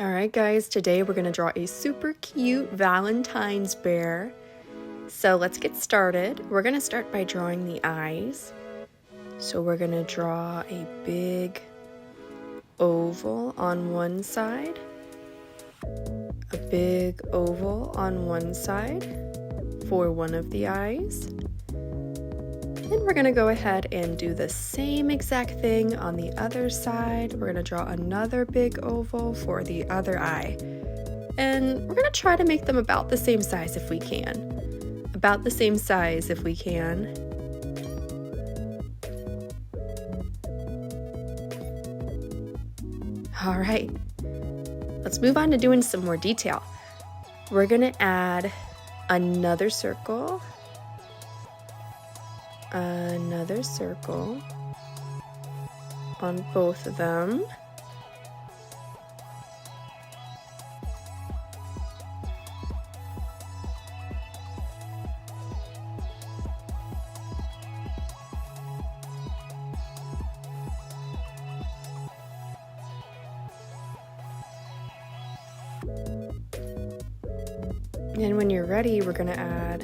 Alright guys, today we're going to draw a super cute Valentine's bear. So let's get started. We're going to start by drawing the eyes. So we're going to draw a big oval on one side, a big oval on one side for one of the eyes. Then we're going to go ahead and do the same exact thing on the other side. We're going to draw another big oval for the other eye. And we're going to try to make them about the same size if we can. About the same size if we can. All right, let's move on to doing some more detail. We're going to add another circle. Another circle on both of them. And when you're ready, we're going to add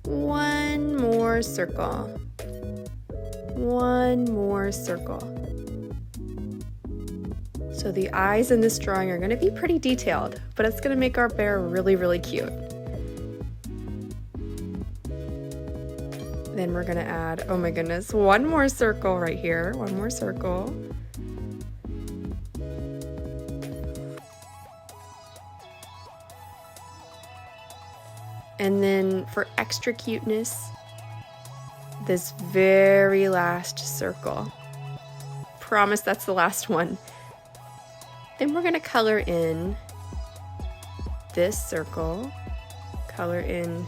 one more circle. One more circle. So the eyes in this drawing are going to be pretty detailed, but it's going to make our bear really, really cute. Then we're going to add, oh my goodness, one more circle right here. One more circle. And then for extra cuteness, this very last circle. Promise that's the last one. Then we're going to color in this circle, color in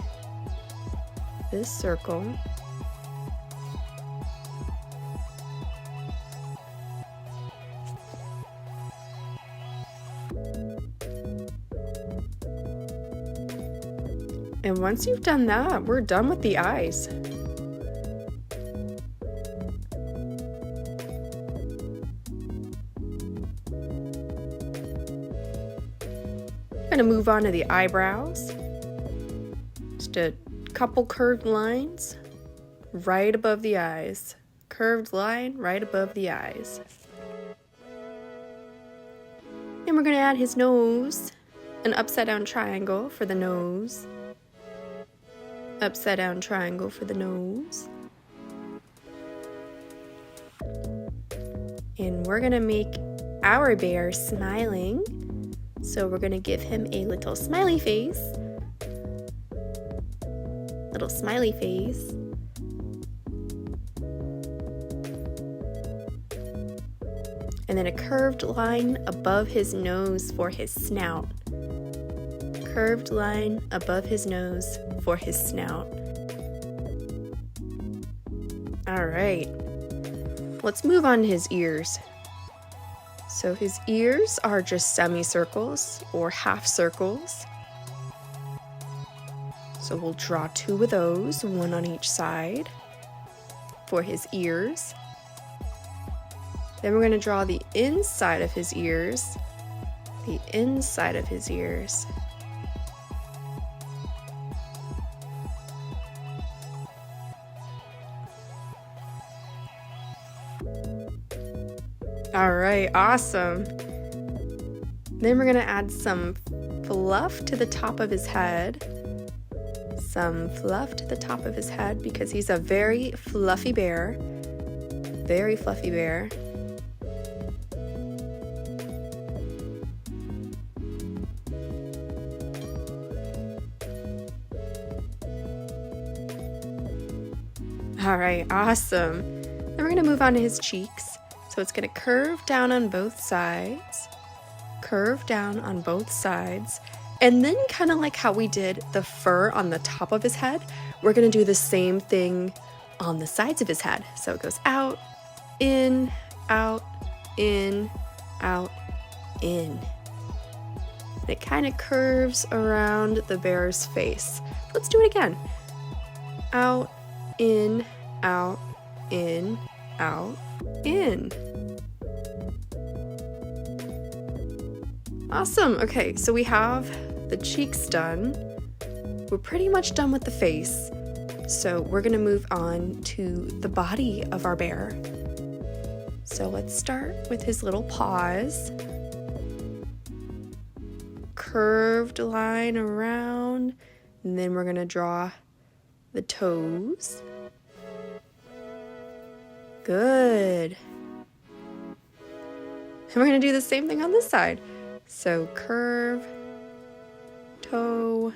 this circle. And once you've done that, we're done with the eyes. I'm gonna move on to the eyebrows. Just a couple curved lines right above the eyes. Curved line right above the eyes. And we're gonna add his nose, an upside down triangle for the nose. Upside down triangle for the nose. And we're gonna make our bear smiling. So we're gonna give him a little smiley face. Little smiley face. And then a curved line above his nose for his snout. Curved line above his nose for his snout. All right, let's move on to his ears. So his ears are just semicircles or half circles. So we'll draw two of those, one on each side for his ears. Then we're going to draw the inside of his ears, the inside of his ears. All right, awesome. Then we're gonna add some fluff to the top of his head. Some fluff to the top of his head because he's a very fluffy bear. Very fluffy bear. All right, awesome. Then we're gonna move on to his cheeks. So it's going to curve down on both sides, curve down on both sides, and then kind of like how we did the fur on the top of his head, we're going to do the same thing on the sides of his head. So it goes out, in, out, in, out, in. And it kind of curves around the bear's face. Let's do it again. Out, in, out, in, out, in. Awesome. Okay, so we have the cheeks done. We're pretty much done with the face. So we're gonna move on to the body of our bear. So let's start with his little paws. Curved line around, and then we're gonna draw the toes. Good. And we're gonna do the same thing on this side. So curve, toe,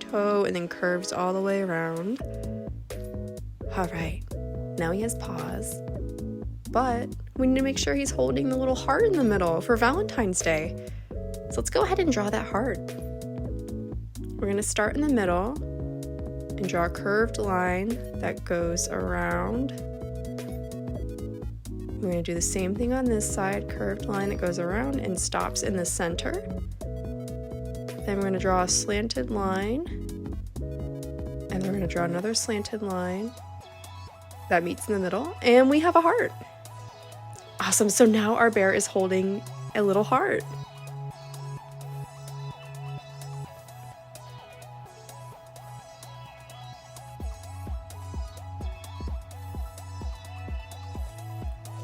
toe, and then curves all the way around. All right, now he has paws, but we need to make sure he's holding the little heart in the middle for Valentine's Day. So let's go ahead and draw that heart. We're gonna start in the middle and draw a curved line that goes around. We're gonna do the same thing on this side, curved line that goes around and stops in the center. Then we're gonna draw a slanted line, and we're gonna draw another slanted line that meets in the middle, and we have a heart. Awesome, so now our bear is holding a little heart.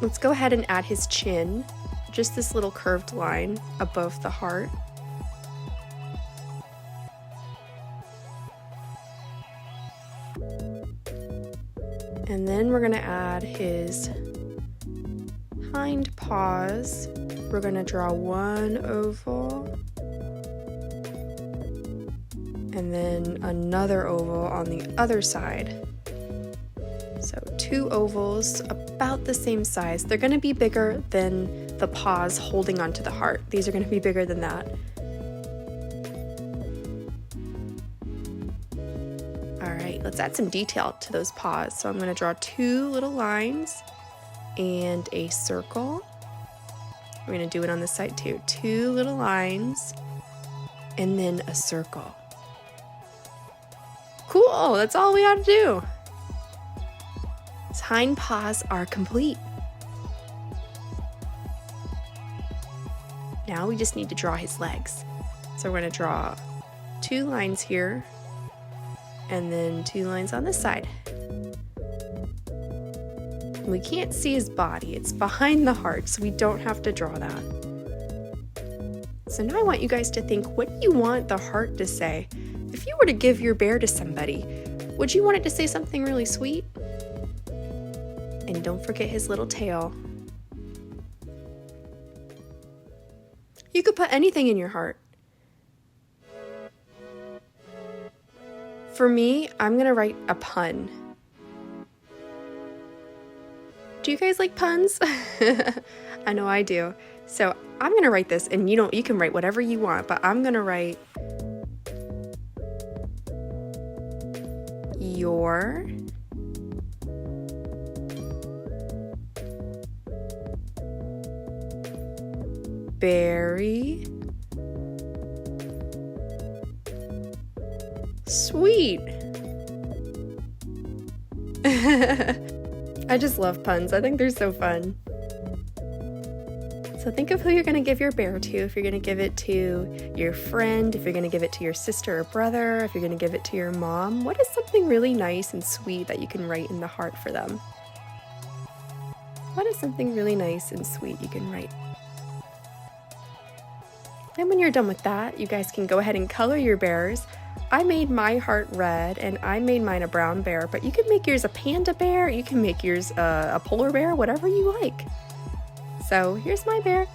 Let's go ahead and add his chin, just this little curved line above the heart. And then we're gonna add his hind paws. We're gonna draw one oval and then another oval on the other side. So 2 ovals about the same size. They're gonna be bigger than the paws holding onto the heart. These are gonna be bigger than that. All right, let's add some detail to those paws. So I'm gonna draw 2 little lines and a circle. We're gonna do it on this side too. 2 little lines and then a circle. Cool, that's all we have to do. His hind paws are complete. Now we just need to draw his legs. So we're gonna draw 2 lines here and then 2 lines on this side. We can't see his body, it's behind the heart, so we don't have to draw that. So now I want you guys to think, what do you want the heart to say? If you were to give your bear to somebody, would you want it to say something really sweet? And don't forget his little tail. You could put anything in your heart. For me, I'm gonna write a pun. Do you guys like puns? I know I do. So I'm gonna write this, and you can write whatever you want, but I'm gonna write your very sweet. I just love puns. I think they're so fun. So think of who you're going to give your bear to. If you're going to give it to your friend, if you're going to give it to your sister or brother, if you're going to give it to your mom, what is something really nice and sweet that you can write in the heart for them? What is something really nice and sweet you can write? And when you're done with that, you guys can go ahead and color your bears. I made my heart red and I made mine a brown bear, but you can make yours a panda bear, you can make yours a polar bear, whatever you like. So here's my bear.